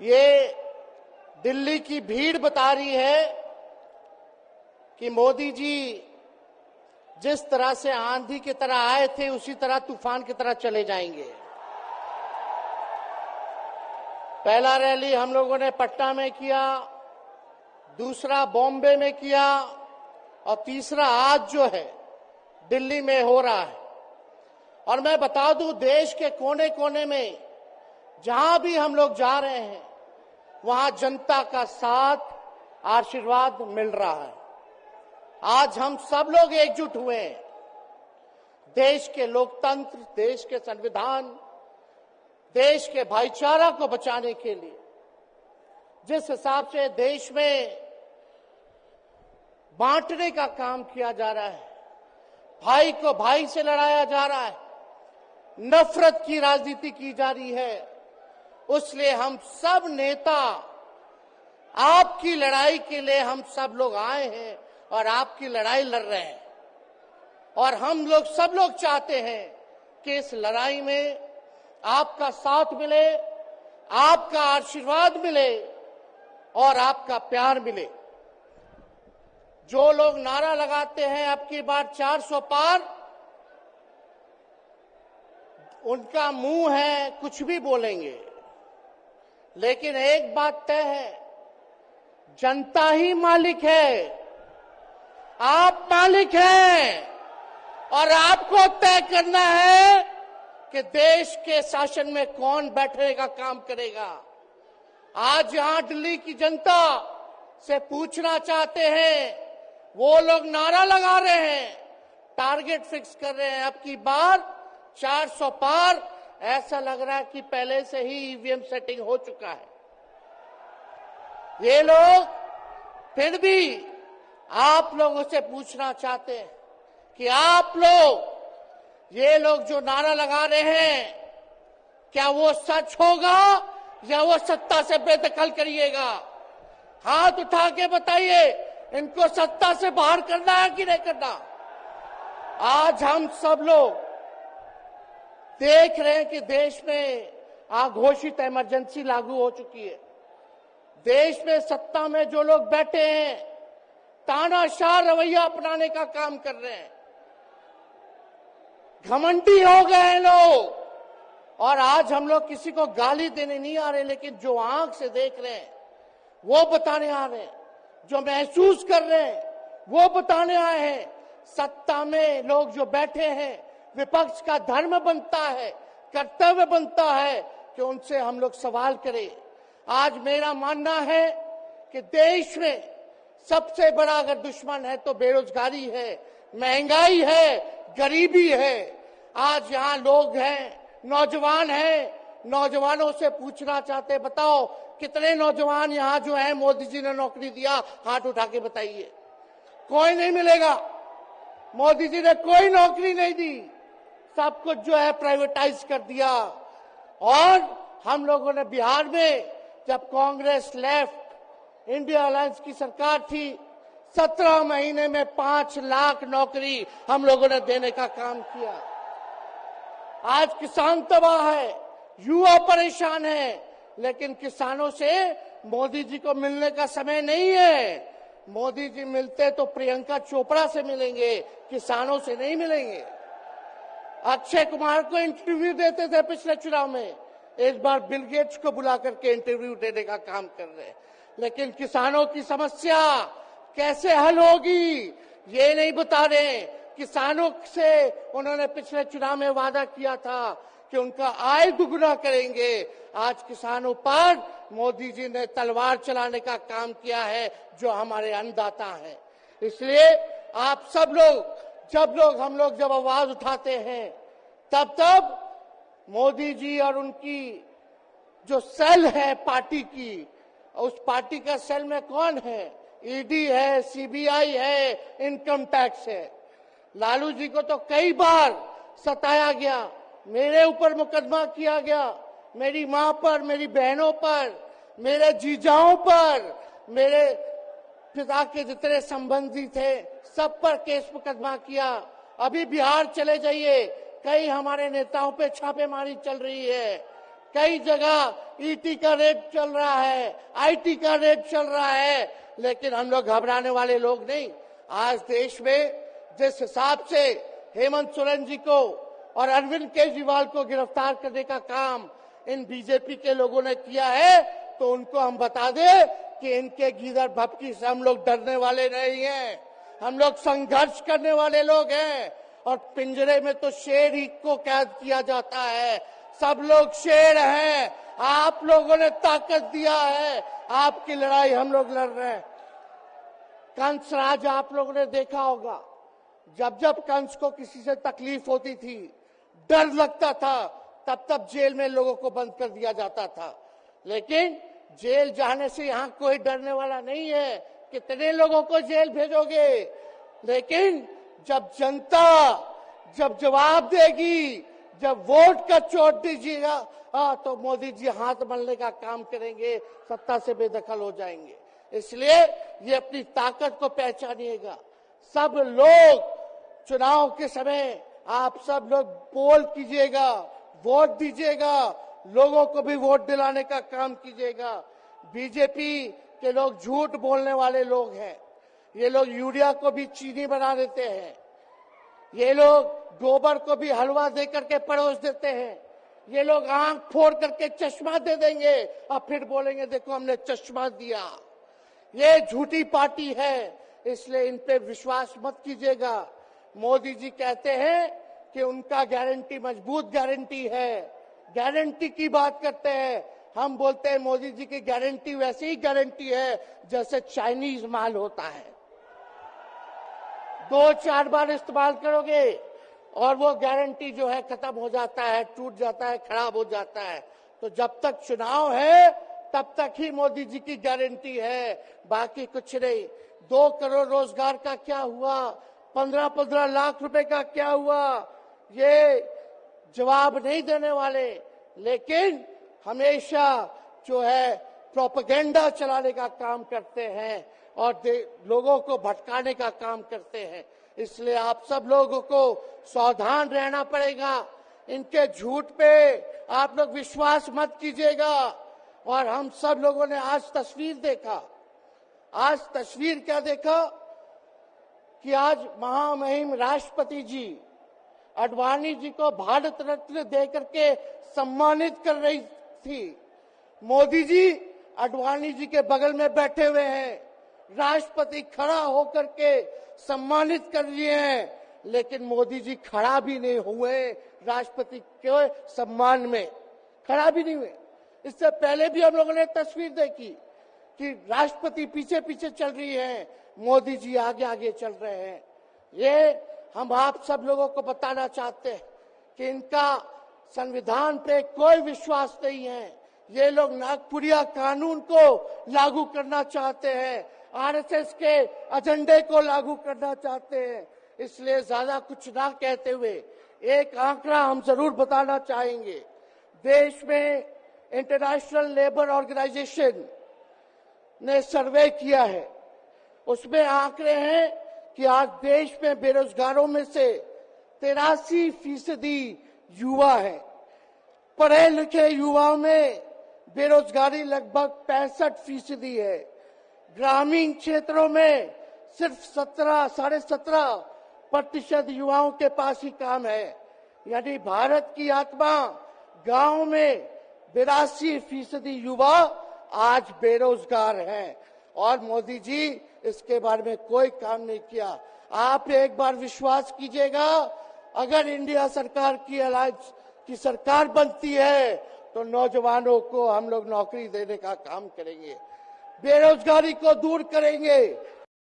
ये दिल्ली की भीड़ बता रही है कि मोदी जी जिस तरह से आंधी की तरह आए थे उसी तरह तूफान की तरह चले जाएंगे। पहला रैली हम लोगों ने पटना में किया, दूसरा बॉम्बे में किया और तीसरा आज जो है दिल्ली में हो रहा है। और मैं बता दूं, देश के कोने कोने में जहां भी हम लोग जा रहे हैं वहां जनता का साथ, आशीर्वाद मिल रहा है। आज हम सब लोग एकजुट हुए हैं देश के लोकतंत्र, देश के संविधान, देश के भाईचारा को बचाने के लिए। जिस हिसाब से देश में बांटने का काम किया जा रहा है, भाई को भाई से लड़ाया जा रहा है, नफरत की राजनीति की जा रही है, उसलिए हम सब नेता आपकी लड़ाई के लिए हम सब लोग आए हैं और आपकी लड़ाई लड़ रहे हैं। और हम लोग सब लोग चाहते हैं कि इस लड़ाई में आपका साथ मिले, आपका आशीर्वाद मिले और आपका प्यार मिले। जो लोग नारा लगाते हैं अब की बार 400 पार, उनका मुंह है कुछ भी बोलेंगे, लेकिन एक बात तय है, जनता ही मालिक है, आप मालिक हैं और आपको तय करना है कि देश के शासन में कौन बैठने का काम करेगा। आज यहां दिल्ली की जनता से पूछना चाहते हैं, वो लोग नारा लगा रहे हैं, टारगेट फिक्स कर रहे हैं, अब की बार 400 पार। ऐसा लग रहा है कि पहले से ही ईवीएम सेटिंग हो चुका है। ये लोग फिर भी आप लोगों से पूछना चाहते हैं कि आप लोग, ये लोग जो नारा लगा रहे हैं, क्या वो सच होगा या वो सत्ता से बेदखल करिएगा? हाथ उठा के बताइए, इनको सत्ता से बाहर करना है कि नहीं करना? आज हम सब लोग देख रहे हैं कि देश में अघोषित इमरजेंसी लागू हो चुकी है। देश में सत्ता में जो लोग बैठे हैं तानाशाह रवैया अपनाने का काम कर रहे हैं, घमंडी हो गए हैं लोग। और आज हम लोग किसी को गाली देने नहीं आ रहे, लेकिन जो आंख से देख रहे हैं वो बताने आ रहे हैं, जो महसूस कर रहे हैं वो बताने आए हैं। सत्ता में लोग जो बैठे हैं, विपक्ष का धर्म बनता है, कर्तव्य बनता है कि उनसे हम लोग सवाल करें। आज मेरा मानना है कि देश में सबसे बड़ा अगर दुश्मन है तो बेरोजगारी है, महंगाई है, गरीबी है। आज यहाँ लोग हैं, नौजवान हैं, नौजवानों से पूछना चाहते, बताओ कितने नौजवान यहाँ जो हैं मोदी जी ने नौकरी दिया? हाथ उठा के बताइए। कोई नहीं मिलेगा। मोदी जी ने कोई नौकरी नहीं दी, सब कुछ जो है प्राइवेटाइज कर दिया। और हम लोगों ने बिहार में जब कांग्रेस लेफ्ट इंडिया अलायंस की सरकार थी, 17 महीने में 5 लाख नौकरी हम लोगों ने देने का काम किया। आज किसान तबाह है, युवा परेशान है, लेकिन किसानों से मोदी जी को मिलने का समय नहीं है। मोदी जी मिलते तो प्रियंका चोपड़ा से मिलेंगे, किसानों से नहीं मिलेंगे। अक्षय कुमार को इंटरव्यू देते थे पिछले चुनाव में, इस बार बिल गेट्स को बुला करके इंटरव्यू देने का काम कर रहे हैं। लेकिन किसानों की समस्या कैसे हल होगी ये नहीं बता रहे। किसानों से उन्होंने पिछले चुनाव में वादा किया था कि उनका आय दुगुना करेंगे। आज किसानों पर मोदी जी ने तलवार चलाने का काम किया है, जो हमारे अन्नदाता हैं। इसलिए आप सब लोग, जब आवाज उठाते हैं, तब मोदी जी और उनकी जो सेल है पार्टी की, उस पार्टी का सेल में कौन है? ईडी है, सीबीआई है, इनकम टैक्स है। लालू जी को तो कई बार सताया गया, मेरे ऊपर मुकदमा किया गया, मेरी मां पर, मेरी बहनों पर, मेरे जीजाओं पर, मेरे पिता के जितने संबंधी थे सब पर केस मुकदमा किया। अभी बिहार चले जाइए, कई हमारे नेताओं पे छापेमारी चल रही है, कई जगह ईटी का रेट चल रहा है, आईटी का रेट चल रहा है, लेकिन हम लोग घबराने वाले लोग नहीं। आज देश में जिस हिसाब से हेमंत सोरेन जी को और अरविंद केजरीवाल को गिरफ्तार करने का काम इन बीजेपी के लोगों ने किया है, तो उनको हम बता दें कि इनके गीदड़ भपकी से हम लोग डरने वाले नहीं हैं। हम लोग संघर्ष करने वाले लोग हैं। और पिंजरे में तो शेर ही को कैद किया जाता है। सब लोग शेर हैं। आप लोगों ने ताकत दिया है, आपकी लड़ाई हम लोग लड़ रहे हैं। कंस राज आप लोगों ने देखा होगा, जब जब कंस को किसी से तकलीफ होती थी, डर लगता था, तब तब जेल में लोगों को बंद कर दिया जाता था। लेकिन जेल जाने से यहाँ कोई डरने वाला नहीं है। कितने लोगों को जेल भेजोगे? लेकिन जब जनता जब जवाब देगी, जब वोट का चोट दीजिएगा, तो मोदी जी हाथ मलने का काम करेंगे, सत्ता से बेदखल हो जाएंगे। इसलिए ये अपनी ताकत को पहचानिएगा। सब लोग चुनाव के समय आप सब लोग पोल कीजिएगा, वोट दीजिएगा, लोगों को भी वोट दिलाने का काम कीजिएगा। बीजेपी के लोग झूठ बोलने वाले लोग हैं। ये लोग यूरिया को भी चीनी बना देते हैं। ये लोग गोबर को भी हलवा दे करके परोस देते हैं। ये लोग आंख फोड़ करके चश्मा दे देंगे और फिर बोलेंगे देखो हमने चश्मा दिया। ये झूठी पार्टी है, इसलिए इन पे विश्वास मत कीजिएगा। मोदी जी कहते हैं कि उनका गारंटी मजबूत गारंटी है, गारंटी की बात करते हैं। हम बोलते हैं मोदी जी की गारंटी वैसे ही गारंटी है जैसे चाइनीज माल होता है। 2-4 बार इस्तेमाल करोगे और वो गारंटी जो है खत्म हो जाता है, टूट जाता है, खराब हो जाता है। तो जब तक चुनाव है तब तक ही मोदी जी की गारंटी है, बाकी कुछ नहीं। 2 करोड़ रोजगार का क्या हुआ? 15-15 लाख रुपए का क्या हुआ? ये जवाब नहीं देने वाले, लेकिन हमेशा जो है प्रोपेगेंडा चलाने का काम करते हैं और लोगों को भटकाने का काम करते हैं। इसलिए आप सब लोगों को सावधान रहना पड़ेगा। इनके झूठ पे आप लोग विश्वास मत कीजिएगा। और हम सब लोगों ने आज तस्वीर देखा। आज तस्वीर क्या देखा कि आज महामहिम राष्ट्रपति जी आडवाणी जी को भारत रत्न देकर के सम्मानित कर रही थी। मोदी जी आडवाणी जी के बगल में बैठे हुए हैं, राष्ट्रपति खड़ा होकर के सम्मानित कर लिए हैं, लेकिन मोदी जी खड़ा भी नहीं हुए राष्ट्रपति के सम्मान में, खड़ा भी नहीं हुए। इससे पहले भी हम लोगों ने तस्वीर देखी कि राष्ट्रपति पीछे पीछे चल रही है, मोदी जी आगे आगे चल रहे हैं। ये हम आप सब लोगों को बताना चाहते हैं कि इनका संविधान पे कोई विश्वास नहीं है। ये लोग नागपुरिया कानून को लागू करना चाहते हैं, आरएसएस के एजेंडे को लागू करना चाहते हैं। इसलिए ज्यादा कुछ ना कहते हुए एक आंकड़ा हम जरूर बताना चाहेंगे। देश में इंटरनेशनल लेबर ऑर्गेनाइजेशन ने सर्वे किया है, उसमें आंकड़े हैं कि आज देश में बेरोजगारों में से 83% युवा है। पढ़े लिखे युवाओं में बेरोजगारी लगभग 65% है। ग्रामीण क्षेत्रों में सिर्फ 17.5% युवाओं के पास ही काम है। यानी भारत की आत्मा गांव में 82% युवा आज बेरोजगार हैं और मोदी जी इसके बारे में कोई काम नहीं किया। आप एक बार विश्वास कीजिएगा, अगर इंडिया सरकार की अलायंस की सरकार बनती है तो नौजवानों को हम लोग नौकरी देने का काम करेंगे, बेरोजगारी को दूर करेंगे,